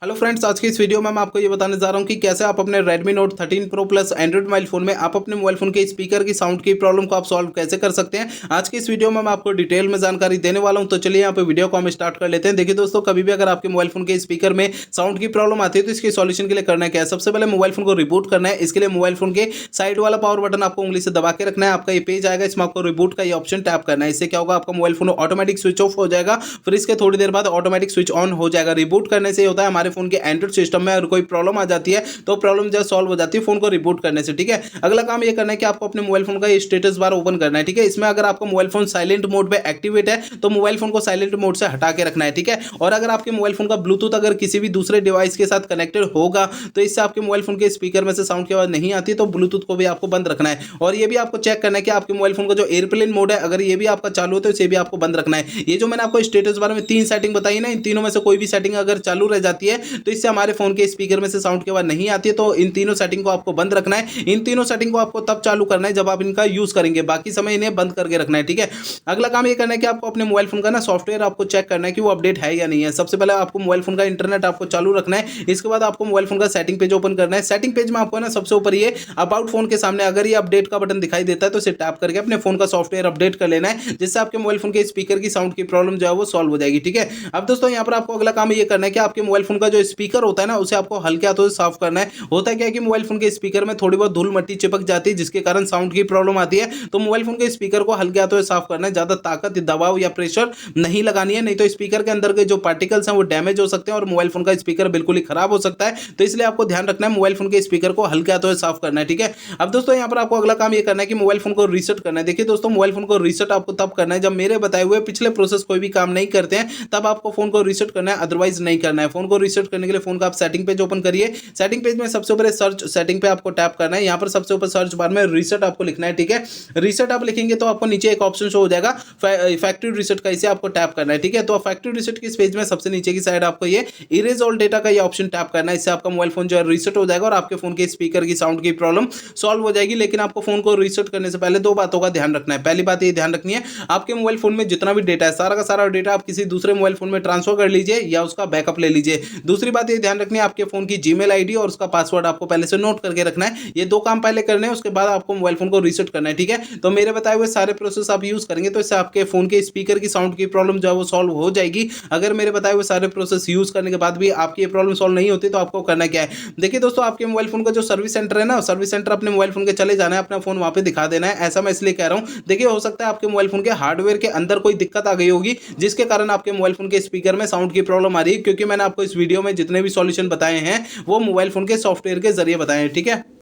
Hello friends, आज की इस वीडियो में मैं आपको ये बताने जा रहा हूँ कि कैसे आप अपने Redmi Note 13 Pro Plus Android mobile phone में आप अपने मोबाइल फ़ोन के स्पीकर की साउंड की प्रॉब्लम को आप सॉल्व कैसे कर सकते हैं। आज की इस वीडियो में मैं आपको डिटेल में जानकारी देने वाला हूँ। तो चलिए यहाँ पे वीडियो को हम स्टार्ट कर लेते हैं। देखिए दोस्तों, कभी भी अगर आपके मोबाइल फ़ोन के स्पीकर में साउंड की प्रॉब्लम आती है तो इसके सॉल्यूशन के लिए करना क्या है, सबसे पहले मोबाइल फ़ोन को रिबूट करना है। इसके लिए मोबाइल फ़ोन के साइड वाला पावर बटन आपको उंगली से दबा के रखना है। आपका ये पेज आएगा, इसमें आपको रिबूट का ये ऑप्शन टैप करना है। इससे क्या होगा, आपका mobile phone automatic switch off हो जाएगा, फिर इसके थोड़ी देर बाद ऑटोमेटिक स्विच ऑन हो जाएगा। रिबूट करने से होता है हमारे फ़ोन के एंड्रॉइड सिस्टम में अगर कोई प्रॉब्लम आ जाती है तो प्रॉब्लम जो सॉल्व हो जाती है फोन को रिबूट करने से। ठीक है, अगला काम ये करना है कि आपको अपने मोबाइल फोन का ये स्टेटस बार ओपन करना है। ठीक है, इसमें अगर आपका मोबाइल फोन साइलेंट मोड पे एक्टिवेट है तो मोबाइल फोन को साइलेंट मोड से हटा के रखना है। ठीक है, और अगर आपके मोबाइल फोन का ब्लूटूथ अगर किसी भी दूसरे डिवाइस के साथ कनेक्टेड होगा तो इससे आपके मोबाइल फोन के स्पीकर में से साउंड की आवाज नहीं आती, तो ब्लूटूथ को भी आपको बंद रखना है। और ये भी आपको चेक करना है कि आपके मोबाइल फोन का जो एयरप्लेन मोड है अगर ये भी आपका चालू है तो इसे भी आपको बंद रखना है। ये जो मैंने आपको स्टेटस बार में 3 सेटिंग बताई ना, इन तीनों में से कोई भी सेटिंग अगर चालू रह जाती है तो इससे हमारे फोन के स्पीकर में से साउंड की आवाज नहीं आती है। तो इन तीनों सेटिंग को आपको बंद रखना है। इन तीनों सेटिंग को आपको तब चालू करना है जब आप इनका यूज करेंगे, बाकी समय इन्हें बंद करके रखना है। ठीक है, अगला काम ये करना है कि आपको अपने मोबाइल फोन का ना सॉफ्टवेयर आपको चेक करना है कि वो अपडेट है या नहीं है। सबसे पहले आपको मोबाइल फोन का इंटरनेट आपको चालू रखना है। इसके बाद आपको मोबाइल फोन का सेटिंग पेज ओपन करना है। सेटिंग पेज में आपको ना सबसे ऊपर ये अबाउट फोन के सामने अगर ये अपडेट का बटन दिखाई देता है तो इसे टैप करके अपने फोन का सॉफ्टवेयर अपडेट कर लेना है, जिससे आपके मोबाइल फोन के स्पीकर की साउंड की प्रॉब्लम जो है वो सॉल्व हो जाएगी। ठीक है, अब दोस्तों यहाँ पर आपको अगला काम ये करना है कि आपके मोबाइल फोन का जो स्पीकर होता है ना उसे आपको हल्के हाथों से साफ करना है। होता क्या है कि मोबाइल फोन के स्पीकर में थोड़ी बहुत धूल मट्टी चिपक जाती है जिसके कारण साउंड की प्रॉब्लम आती है। तो मोबाइल फोन के स्पीकर को हल्के हाथों से साफ करना है, ज्यादा ताकत दबाव या प्रेशर नहीं लगानी है, नहीं तो स्पीकर के अंदर के जो पार्टिकल्स हैं वो डैमेज हो सकते हैं और मोबाइल फोन का स्पीकर बिल्कुल ही खराब हो सकता है। तो इसलिए आपको ध्यान रखना है, मोबाइल फोन के स्पीकर को हल्के हाथों से साफ करना है। ठीक है, अब दोस्तों यहाँ पर आपको अगला काम ये करना है कि मोबाइल फोन को रीसेट करना है। देखिए दोस्तों, मोबाइल फोन को रीसेट आपको तब करना है जब मेरे बताए हुए पिछले प्रोसेस कोई भी काम नहीं करते हैं, तब आपको फोन को रीसेट करना है, अदरवाइज नहीं करना है। फोन को रीसेट करने के लिए फोन का आप सेटिंग पेज ओपन करिए। सेटिंग पेज में सबसे ऊपर सर्च सेटिंग पे आपको टैप करना है। यहाँ पर सबसे ऊपर सर्च बार में रीसेट आपको लिखना है। ठीक है, रीसेट आप लिखेंगे तो आपको नीचे एक ऑप्शन शो हो जाएगा फैक्ट्री रीसेट का, इसे आपको टैप करना है। ठीक है, तो फैक्ट्री रीसेट की इस पेज में सबसे नीचे की साइड आपको ये इरेज ऑल डेटा का ये ऑप्शन टैप करना है। इससे आपका मोबाइल फोन जो है रीसेट हो जाएगा और आपके फोन के स्पीकर की साउंड की प्रॉब्लम सॉल्व हो जाएगी। लेकिन आपको फोन को रीसेट करने से पहले दो बातों का ध्यान रखना है। पहली बात ये ध्यान रखनी है, आपके मोबाइल फोन में जितना भी डेटा है सारा का सारा डेटा आप किसी दूसरे मोबाइल फोन में ट्रांसफर कर लीजिए या उसका बैकअप ले लीजिए। दूसरी बात ये ध्यान रखनी है, आपके फोन की जीमेल आईडी और उसका पासवर्ड आपको पहले से नोट करके रखना है। ये दो काम पहले करने हैं, उसके बाद आपको मोबाइल फोन को रीसेट करना है। ठीक है, तो मेरे बताए हुए सारे प्रोसेस आप यूज करेंगे तो इससे आपके फोन के स्पीकर की साउंड की प्रॉब्लम जो है वो सॉल्व हो जाएगी। अगर मेरे बताए हुए सारे प्रोसेस यूज करने के बाद भी आपकी ये प्रॉब्लम सॉल्व नहीं होती तो आपको करना क्या है। देखिए दोस्तों, आपके मोबाइल फोन का जो सर्विस सेंटर है ना, सर्विस सेंटर अपने मोबाइल फोन के चले जाना है, अपना फोन वहां पे दिखा देना है। ऐसा मैं इसलिए कह रहा हूं, देखिए हो सकता है आपके मोबाइल फोन के हार्डवेयर के अंदर कोई दिक्कत आ गई होगी जिसके कारण आपके मोबाइल फोन के स्पीकर में साउंड की प्रॉब्लम आ रही है, क्योंकि मैंने आपको इस वीडियो में जितने भी सॉल्यूशन बताए हैं वो मोबाइल फोन के सॉफ्टवेयर के जरिए बताए हैं। ठीक है।